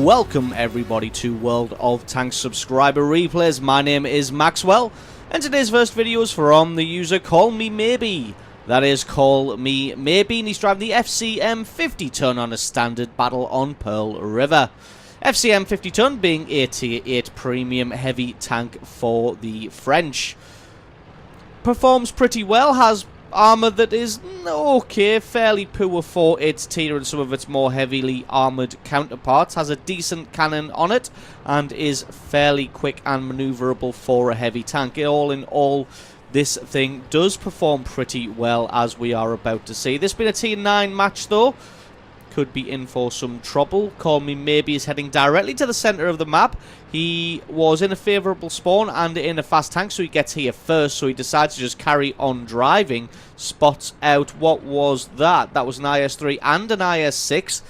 Welcome everybody to World of Tanks subscriber replays. My name is Maxwell, and today's first video is from the user Call Me Maybe. That is Call Me Maybe, and he's driving the FCM 50-ton on a standard battle on Pearl River. FCM 50-ton being a tier 8 premium heavy tank for the French. Performs pretty well, has armor that is okay, fairly poor for its tier and some of its more heavily armored counterparts, has a decent cannon on it, and is fairly quick and maneuverable for a heavy tank. All in all, this thing does perform pretty well, as we are about to see. This being a tier 9 match though, could be in for some trouble. Call Me Maybe is heading directly to the centre of the map. He was in a favourable spawn and in a fast tank, so he gets here first, so he decides to just carry on driving. Spots out, what was that? That was an IS-3 and an IS-6.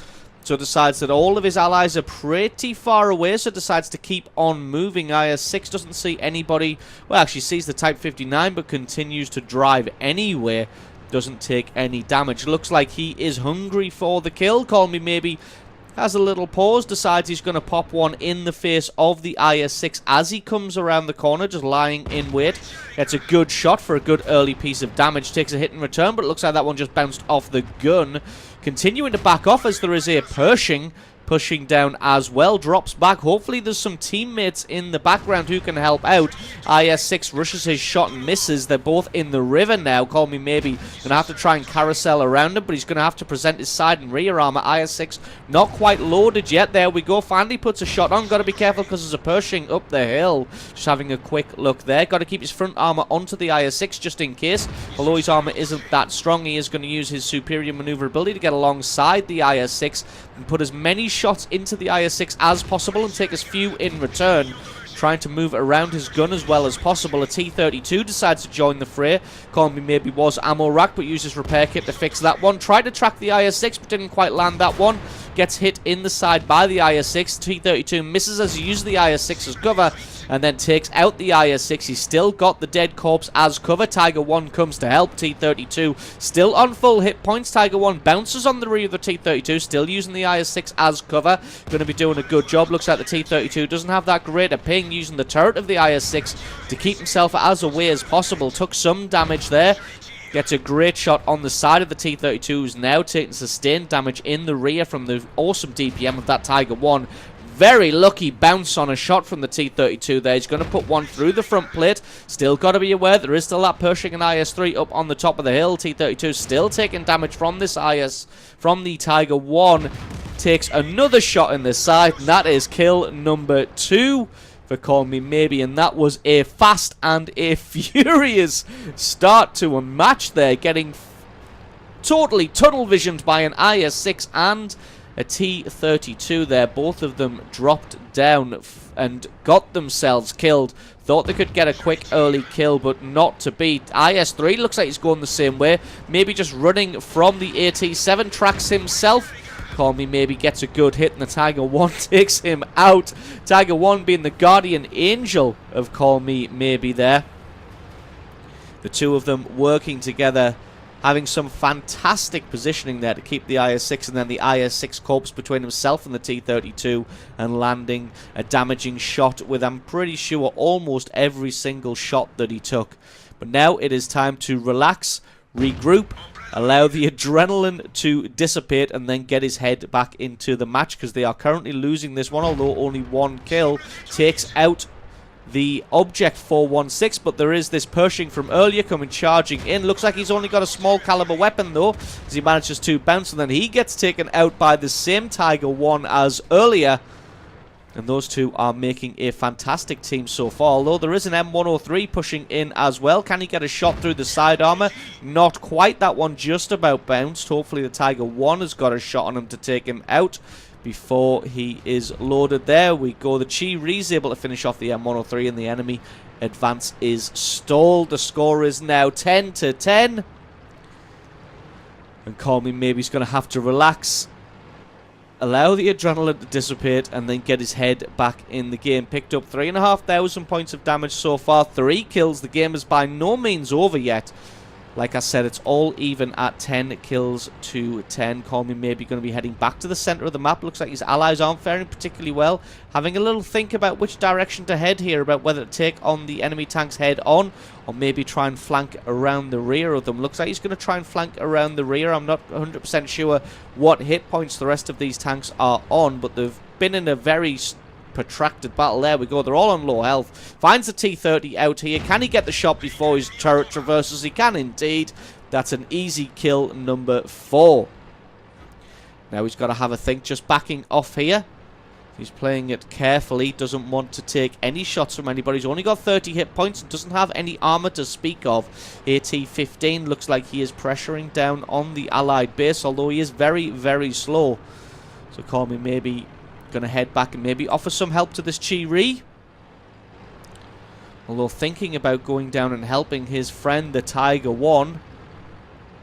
So decides that all of his allies are pretty far away, so decides to keep on moving. IS-6 doesn't see anybody, well, actually sees the Type 59, but continues to drive anyway. Doesn't take any damage. Looks like he is hungry for the kill. Call Me Maybe has a little pause, decides he's going to pop one in the face of the IS-6 as he comes around the corner, just lying in wait. Gets a good shot for a good early piece of damage. Takes a hit in return, but it looks like that one just bounced off the gun. Continuing to back off as there is a Pershing pushing down as well, drops back. Hopefully there's some teammates in the background who can help out. IS-6 rushes his shot and misses. They're both in the river now. Call Me Maybe gonna have to try and carousel around him, but he's gonna have to present his side and rear armor. IS-6 not quite loaded yet. There we go. Finally puts a shot on. Gotta be careful because there's a Pershing up the hill. Just having a quick look there. Gotta keep his front armor onto the IS-6 just in case. Although his armor isn't that strong, he is going to use his superior maneuverability to get alongside the IS-6 and put as many shots into the IS-6 as possible and take as few in return. Trying to move around his gun as well as possible. A T-32 decides to join the fray. Call Me Maybe was ammo racked, but used his repair kit to fix that one. Tried to track the IS-6, but didn't quite land that one. Gets hit in the side by the IS-6. T-32 misses as he uses the IS-6 as cover, and then takes out the IS-6. He's still got the dead corpse as cover. Tiger 1 comes to help. T-32 still on full hit points. Tiger 1 bounces on the rear of the T-32, still using the IS-6 as cover. Going to be doing a good job. Looks like the T-32 doesn't have that great a ping, using the turret of the IS-6 to keep himself as away as possible. Took some damage there. Gets a great shot on the side of the T-32, who's now taking sustained damage in the rear from the awesome DPM of that Tiger 1. Very lucky bounce on a shot from the T-32 there. He's going to put one through the front plate. Still got to be aware there is still that Pershing and IS-3 up on the top of the hill. T-32 still taking damage from this from the Tiger 1. Takes another shot in the side, and that is kill number 2. For Call Me Maybe, and that was a fast and a furious start to a match there, getting totally tunnel visioned by an IS-6 and a T-32 there. Both of them dropped down and got themselves killed. Thought they could get a quick early kill, but not to be. IS-3 looks like he's going the same way, maybe just running from the AT-7, tracks himself. Call Me Maybe gets a good hit, and the Tiger 1 takes him out. Tiger 1 being the guardian angel of Call Me Maybe there. The two of them working together, having some fantastic positioning there to keep the IS-6 and then the IS-6 corpse between himself and the T-32, and landing a damaging shot with, I'm pretty sure, almost every single shot that he took. But now it is time to relax, regroup, allow the adrenaline to dissipate, and then get his head back into the match, because they are currently losing this one, although only one kill takes out the Object 416. But there is this Pershing from earlier coming charging in. Looks like he's only got a small caliber weapon though, as he manages to bounce, and then he gets taken out by the same Tiger 1 as earlier. And those two are making a fantastic team so far, although there is an M103 pushing in as well. Can he get a shot through the side armor? Not quite. That one just about bounced. Hopefully the Tiger 1 has got a shot on him to take him out before he is loaded. There we go. The Chi is able to finish off the M103, and the enemy advance is stalled. The score is now 10-10. And Call Me Maybe he's going to have to relax, allow the adrenaline to dissipate, and then get his head back in the game. Picked up 3,500 points of damage so far, 3 kills. The game is by no means over yet. Like I said, it's all even at 10 kills to 10. Call Me Maybe going to be heading back to the center of the map. Looks like his allies aren't faring particularly well. Having a little think about which direction to head here, about whether to take on the enemy tanks head on, or maybe try and flank around the rear of them. Looks like he's going to try and flank around the rear. I'm not 100% sure what hit points the rest of these tanks are on, but they've been in a very protracted battle. There we go. They're all on low health. Finds the T-30 out here. Can he get the shot before his turret traverses? He can indeed. That's an easy kill number 4. Now he's got to have a think. Just backing off here. He's playing it carefully. Doesn't want to take any shots from anybody. He's only got 30 hit points and doesn't have any armor to speak of. AT-15 looks like he is pressuring down on the allied base, although he is very, very slow. So Call Me Maybe going to head back and maybe offer some help to this Chi-Ri. Although thinking about going down and helping his friend, the Tiger 1.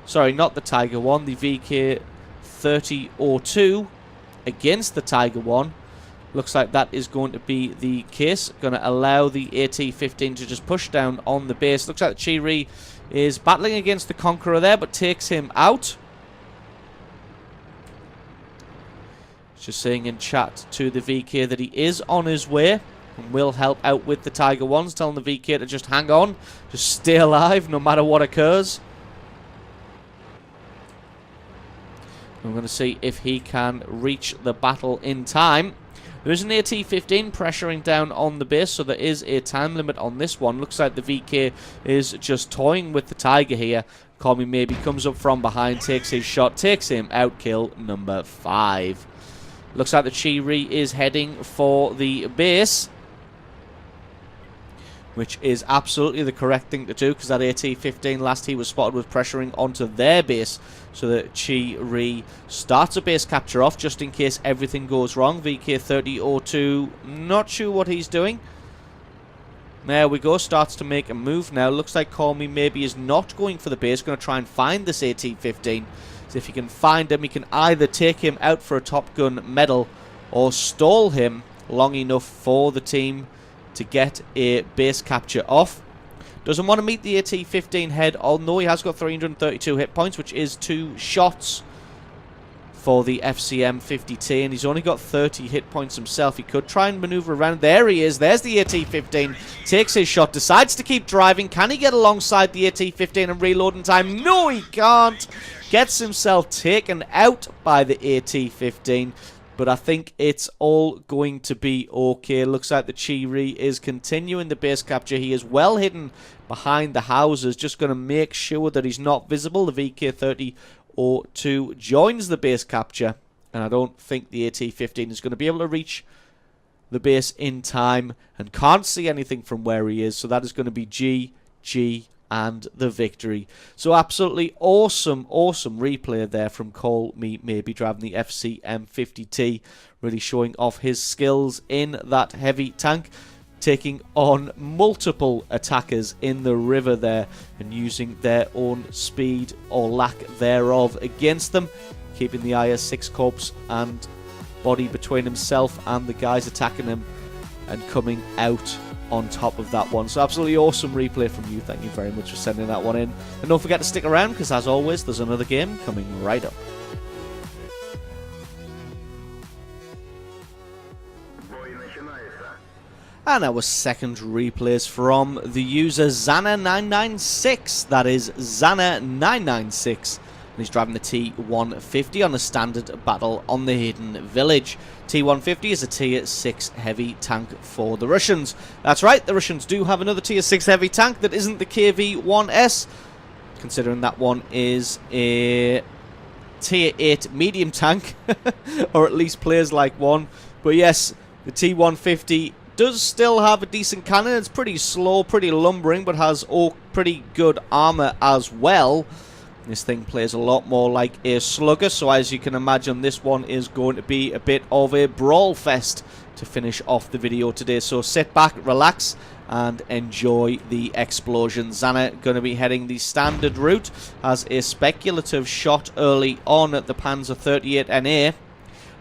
Sorry, not the Tiger 1, the VK-3002 against the Tiger 1. Looks like that is going to be the case. Going to allow the AT-15 to just push down on the base. Looks like the Chi-Ri is battling against the Conqueror there, but takes him out. Just saying in chat to the VK that he is on his way and will help out with the Tiger 1s, telling the VK to just hang on, just stay alive no matter what occurs. I'm going to see if he can reach the battle in time. There is an AT-15 pressuring down on the base, so there is a time limit on this one. Looks like the VK is just toying with the Tiger here. Call Me Maybe comes up from behind, takes his shot, takes him out, kill number 5. Looks like the Chi-Ri is heading for the base, which is absolutely the correct thing to do, because that AT-15 last he was spotted was pressuring onto their base. So that Chi-Ri starts a base capture off just in case everything goes wrong. VK-3002, not sure what he's doing. There we go, starts to make a move now. Looks like Call Me Maybe is not going for the base, going to try and find this AT-15. So if he can find him, he can either take him out for a Top Gun medal or stall him long enough for the team to get a base capture off. Doesn't want to meet the AT-15 head, although he has got 332 hit points, which is 2 shots for the FCM 50T, and he's only got 30 hit points himself. He could try and maneuver around. There he is. There's the AT-15. Takes his shot. Decides to keep driving. Can he get alongside the AT-15 and reload in time? No, he can't. Gets himself taken out by the AT-15. But I think it's all going to be okay. Looks like the Chi-Ri is continuing the base capture. He is well hidden behind the houses. Just going to make sure that he's not visible. The VK-3002 joins the base capture. And I don't think the AT-15 is going to be able to reach the base in time. And can't see anything from where he is. So that is going to be GG and the victory. So absolutely awesome replay there from Call Me Maybe, driving the FCM 50T, really showing off his skills in that heavy tank, taking on multiple attackers in the river there and using their own speed or lack thereof against them, keeping the IS-6 corpse and body between himself and the guys attacking him and coming out on top of that one. So absolutely awesome replay from you. Thank you very much for sending that one in. And don't forget to stick around, because as always, there's another game coming right up. And our second replay is from the user Xana996. That is Xana996. And he's driving the T-150 on a standard battle on the Hidden Village. T-150 is a Tier 6 heavy tank for the Russians. That's right, the Russians do have another Tier 6 heavy tank that isn't the KV-1S, considering that one is a Tier 8 medium tank, or at least plays like one. But yes, the T-150 does still have a decent cannon. It's pretty slow, pretty lumbering, but has pretty good armor as well. This thing plays a lot more like a slugger, so as you can imagine, this one is going to be a bit of a brawl fest to finish off the video today. So sit back, relax, and enjoy the explosion. Xana going to be heading the standard route, has a speculative shot early on at the Panzer 38 NA.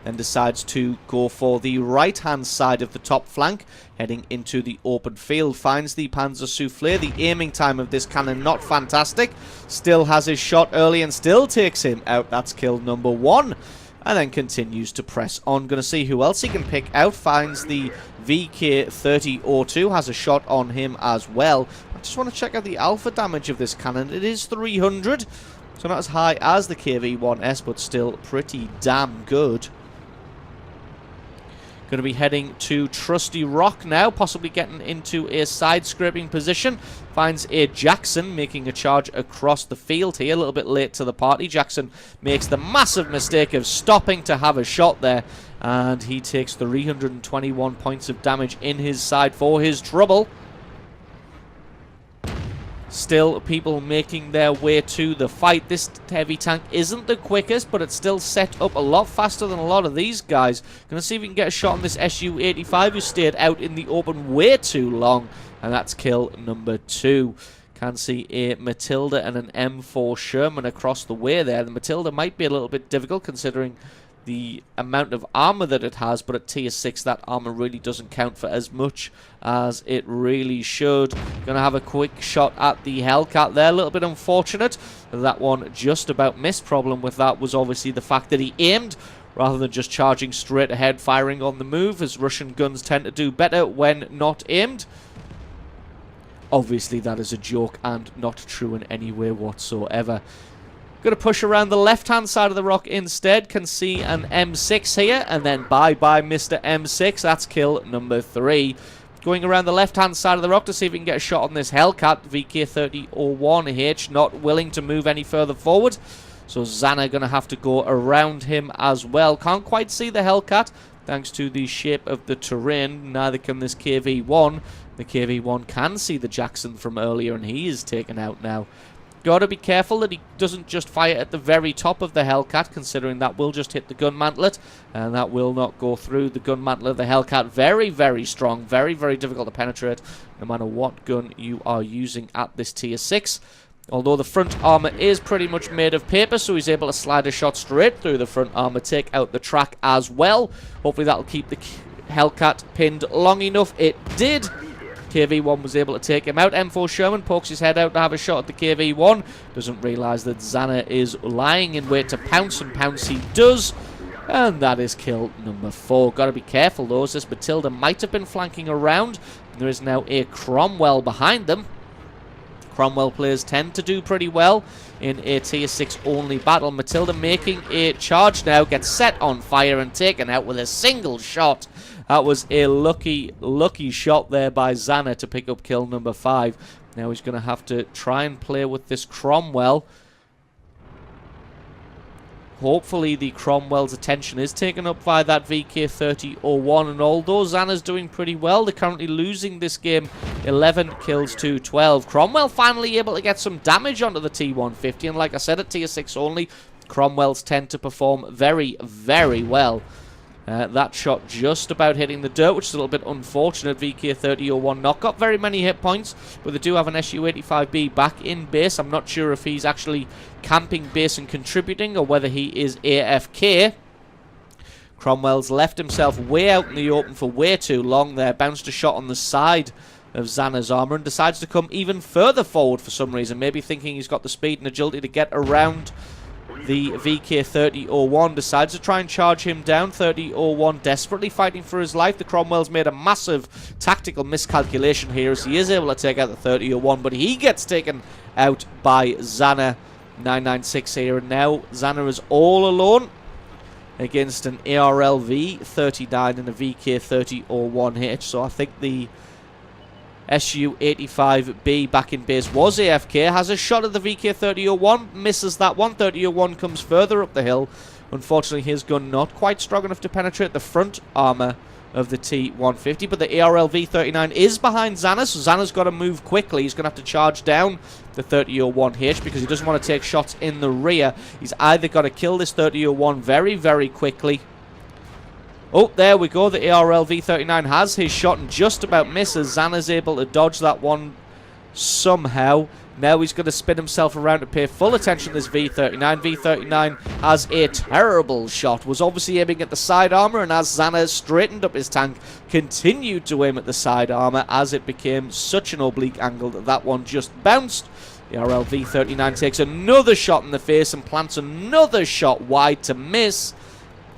then decides to go for the right-hand side of the top flank, heading into the open field. Finds the Panzer Soufflé. The aiming time of this cannon not fantastic. Still has his shot early and still takes him out. That's kill number 1. And then continues to press on. Going to see who else he can pick out. Finds the VK30-02. Has a shot on him as well. I just want to check out the alpha damage of this cannon. It is 300. So not as high as the KV-1S, but still pretty damn good. Going to be heading to Trusty Rock now, possibly getting into a side-scraping position. Finds a Jackson making a charge across the field here. A little bit late to the party. Jackson makes the massive mistake of stopping to have a shot there. And he takes 321 points of damage in his side for his trouble. Still people making their way to the fight. This heavy tank isn't the quickest, but it's still set up a lot faster than a lot of these guys. Gonna see if we can get a shot on this Su-85 who stayed out in the open way too long. And that's kill number 2. Can see a Matilda and an M4 Sherman across the way there. The Matilda might be a little bit difficult considering the amount of armor that it has, but at tier 6 that armor really doesn't count for as much as it really should. Gonna have a quick shot at the Hellcat there. A little bit unfortunate. That one just about missed. Problem with that was obviously the fact that he aimed rather than just charging straight ahead, firing on the move, as Russian guns tend to do better when not aimed. Obviously that is a joke and not true in any way whatsoever. Going to push around the left-hand side of the rock instead. Can see an M6 here. And then bye-bye, Mr. M6. That's kill number 3. Going around the left-hand side of the rock to see if we can get a shot on this Hellcat. VK30-01H not willing to move any further forward. So Zana going to have to go around him as well. Can't quite see the Hellcat thanks to the shape of the terrain. Neither can this KV-1. The KV-1 can see the Jackson from earlier and he is taken out now. Got to be careful that he doesn't just fire at the very top of the Hellcat, considering that will just hit the gun mantlet, and that will not go through the gun mantlet of the Hellcat. Very, very strong, very, very difficult to penetrate, no matter what gun you are using at this tier 6. Although the front armor is pretty much made of paper, so he's able to slide a shot straight through the front armor, take out the track as well. Hopefully that'll keep the Hellcat pinned long enough. It did. KV-1 was able to take him out. M4 Sherman pokes his head out to have a shot at the KV-1. Doesn't realise that Zana is lying in wait to pounce, and pounce he does. And that is kill number 4. Got to be careful though, as this Matilda might have been flanking around. There is now a Cromwell behind them. Cromwell players tend to do pretty well in a tier 6 only battle. Matilda making a charge now, gets set on fire and taken out with a single shot. That was a lucky shot there by Zana to pick up kill number 5. Now he's going to have to try and play with this Cromwell. Hopefully the Cromwell's attention is taken up by that VK30-01, and although Zana's doing pretty well, they're currently losing this game 11 kills to 12. Cromwell finally able to get some damage onto the T-150, and like I said, at tier 6 only, Cromwells tend to perform very, very well. That shot just about hitting the dirt, which is a little bit unfortunate. VK30-01 not got very many hit points, but they do have an Su-85B back in base. I'm not sure if he's actually camping base and contributing, or whether he is AFK. Cromwell's left himself way out in the open for way too long there. Bounced a shot on the side of Zana's armor and decides to come even further forward for some reason. Maybe thinking he's got the speed and agility to get around the VK30-01. Decides to try and charge him down. 30-01 desperately fighting for his life. The Cromwell's made a massive tactical miscalculation here, as he is able to take out the 30-01, but he gets taken out by Zana. 996 here, and now Zana is all alone against an ARLV-39 and a VK30-01H. So I think the Su-85B back in base was AFK. Has a shot at the VK30-01, misses that one. 30-01 comes further up the hill. Unfortunately, his gun not quite strong enough to penetrate the front armor of the T-150, but the ARLV-39 is behind Zana, so Zana's got to move quickly. He's going to have to charge down the 30-01H because he doesn't want to take shots in the rear. He's either got to kill this 30-01 very, very quickly. Oh, there we go. The ARLV-39 has his shot and just about misses. Zana's able to dodge that one somehow. Now he's going to spin himself around to pay full attention to this V39. V39 has a terrible shot. Was obviously aiming at the side armor, and as Xana straightened up his tank, continued to aim at the side armor as it became such an oblique angle that that one just bounced. The RL V39 takes another shot in the face and plants another shot wide to miss.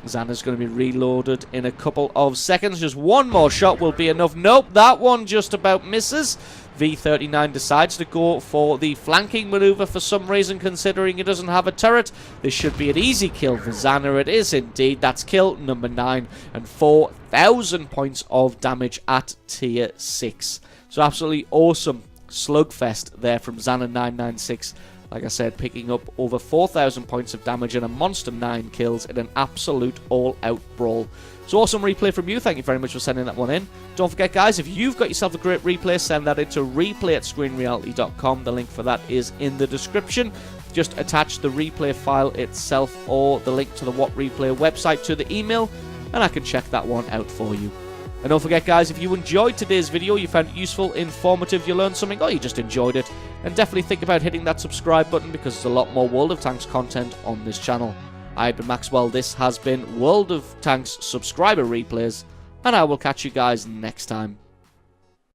Xana's going to be reloaded in a couple of seconds. Just one more shot will be enough. Nope, that one just about misses. V39 decides to go for the flanking maneuver for some reason, considering he doesn't have a turret. This should be an easy kill for Xana. It is indeed. That's kill number 9 and 4,000 points of damage at tier 6. So absolutely awesome slugfest there from Xana996. Like I said, picking up over 4,000 points of damage and a monster 9 kills in an absolute all-out brawl. So awesome replay from you. Thank you very much for sending that one in. Don't forget, guys, if you've got yourself a great replay, send that into replay@screenreality.com. The link for that is in the description. Just attach the replay file itself or the link to the What Replay website to the email, and I can check that one out for you. And don't forget, guys, if you enjoyed today's video, you found it useful, informative, you learned something, or you just enjoyed it, then definitely think about hitting that subscribe button, because there's a lot more World of Tanks content on this channel. I've been Maxwell, this has been World of Tanks subscriber replays, and I will catch you guys next time.